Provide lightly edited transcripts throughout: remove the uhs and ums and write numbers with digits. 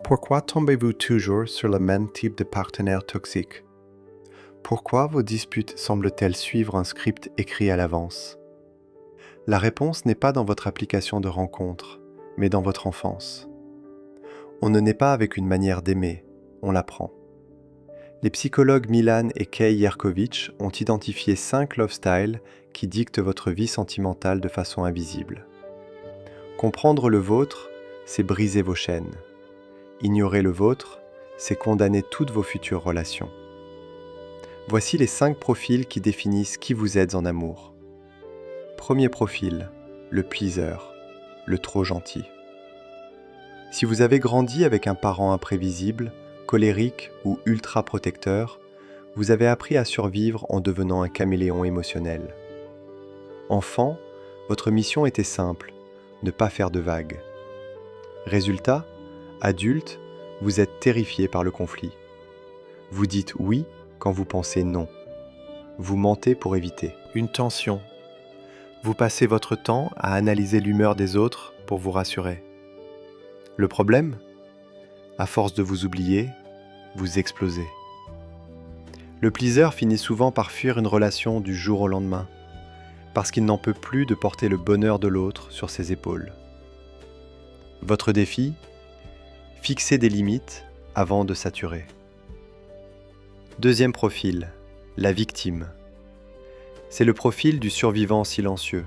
Pourquoi tombez-vous toujours sur le même type de partenaire toxique? Pourquoi vos disputes semblent-elles suivre un script écrit à l'avance? La réponse n'est pas dans votre application de rencontre, mais dans votre enfance. On ne naît pas avec une manière d'aimer, on l'apprend. Les psychologues Milan et Kay Yerkovich ont identifié 5 love styles qui dictent votre vie sentimentale de façon invisible. Comprendre le vôtre, c'est briser vos chaînes. Ignorer le vôtre, c'est condamner toutes vos futures relations. Voici les 5 profils qui définissent qui vous êtes en amour. Premier profil, le pleaser, le trop gentil. Si vous avez grandi avec un parent imprévisible, colérique ou ultra protecteur, vous avez appris à survivre en devenant un caméléon émotionnel. Enfant, votre mission était simple, ne pas faire de vagues. Résultat, adulte, vous êtes terrifié par le conflit. Vous dites oui quand vous pensez non. Vous mentez pour éviter. Une tension. Vous passez votre temps à analyser l'humeur des autres pour vous rassurer. Le problème ? À force de vous oublier, vous explosez. Le pleaser finit souvent par fuir une relation du jour au lendemain, parce qu'il n'en peut plus de porter le bonheur de l'autre sur ses épaules. Votre défi ? Fixer des limites avant de saturer. Deuxième profil, la victime. C'est le profil du survivant silencieux.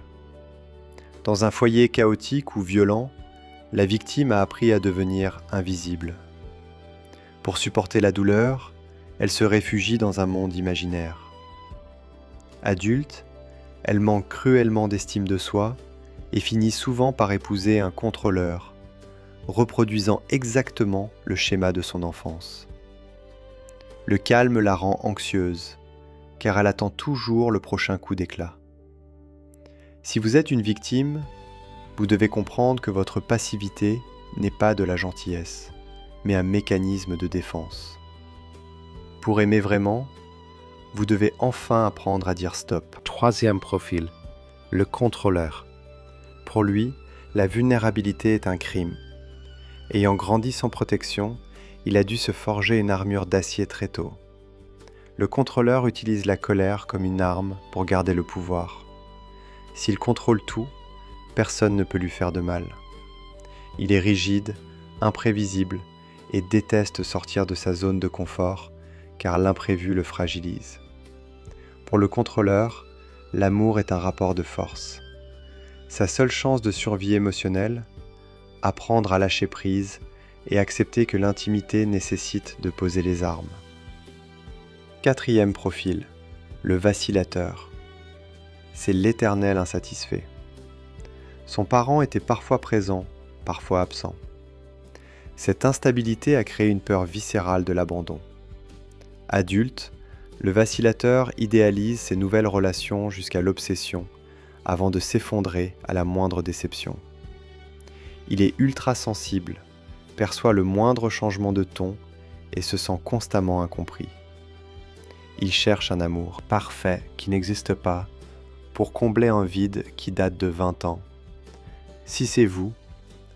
Dans un foyer chaotique ou violent, la victime a appris à devenir invisible. Pour supporter la douleur, elle se réfugie dans un monde imaginaire. Adulte, elle manque cruellement d'estime de soi et finit souvent par épouser un contrôleur, reproduisant exactement le schéma de son enfance. Le calme la rend anxieuse, car elle attend toujours le prochain coup d'éclat. Si vous êtes une victime, vous devez comprendre que votre passivité n'est pas de la gentillesse, mais un mécanisme de défense. Pour aimer vraiment, vous devez enfin apprendre à dire stop. Troisième profil, le contrôleur. Pour lui, la vulnérabilité est un crime. Ayant grandi sans protection, il a dû se forger une armure d'acier très tôt. Le contrôleur utilise la colère comme une arme pour garder le pouvoir. S'il contrôle tout, personne ne peut lui faire de mal. Il est rigide, imprévisible et déteste sortir de sa zone de confort car l'imprévu le fragilise. Pour le contrôleur, l'amour est un rapport de force. Sa seule chance de survie émotionnelle, apprendre à lâcher prise et accepter que l'intimité nécessite de poser les armes. Quatrième profil, le vacillateur. C'est l'éternel insatisfait. Son parent était parfois présent, parfois absent. Cette instabilité a créé une peur viscérale de l'abandon. Adulte, le vacillateur idéalise ses nouvelles relations jusqu'à l'obsession, avant de s'effondrer à la moindre déception. Il est ultra sensible, perçoit le moindre changement de ton et se sent constamment incompris. Il cherche un amour parfait qui n'existe pas pour combler un vide qui date de 20 ans. Si c'est vous,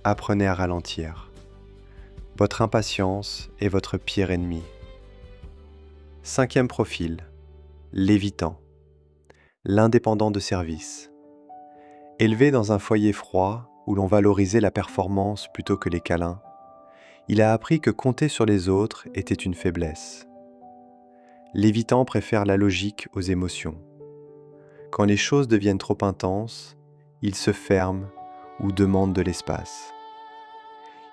apprenez à ralentir. Votre impatience est votre pire ennemi. Cinquième profil, l'évitant, l'indépendant de service. Élevé dans un foyer froid où l'on valorisait la performance plutôt que les câlins, il a appris que compter sur les autres était une faiblesse. L'évitant préfère la logique aux émotions. Quand les choses deviennent trop intenses, il se ferme ou demande de l'espace.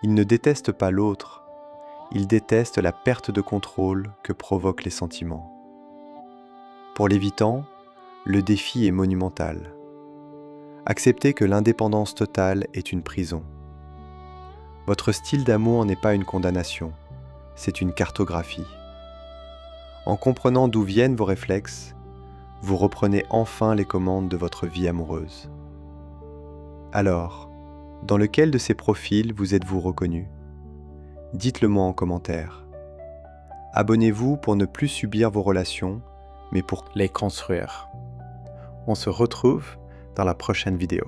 Il ne déteste pas l'autre, il déteste la perte de contrôle que provoquent les sentiments. Pour l'évitant, le défi est monumental. Acceptez que l'indépendance totale est une prison. Votre style d'amour n'est pas une condamnation, c'est une cartographie. En comprenant d'où viennent vos réflexes, vous reprenez enfin les commandes de votre vie amoureuse. Alors, dans lequel de ces profils vous êtes-vous reconnu ? Dites-le moi en commentaire. Abonnez-vous pour ne plus subir vos relations, mais pour les construire. On se retrouve dans la prochaine vidéo.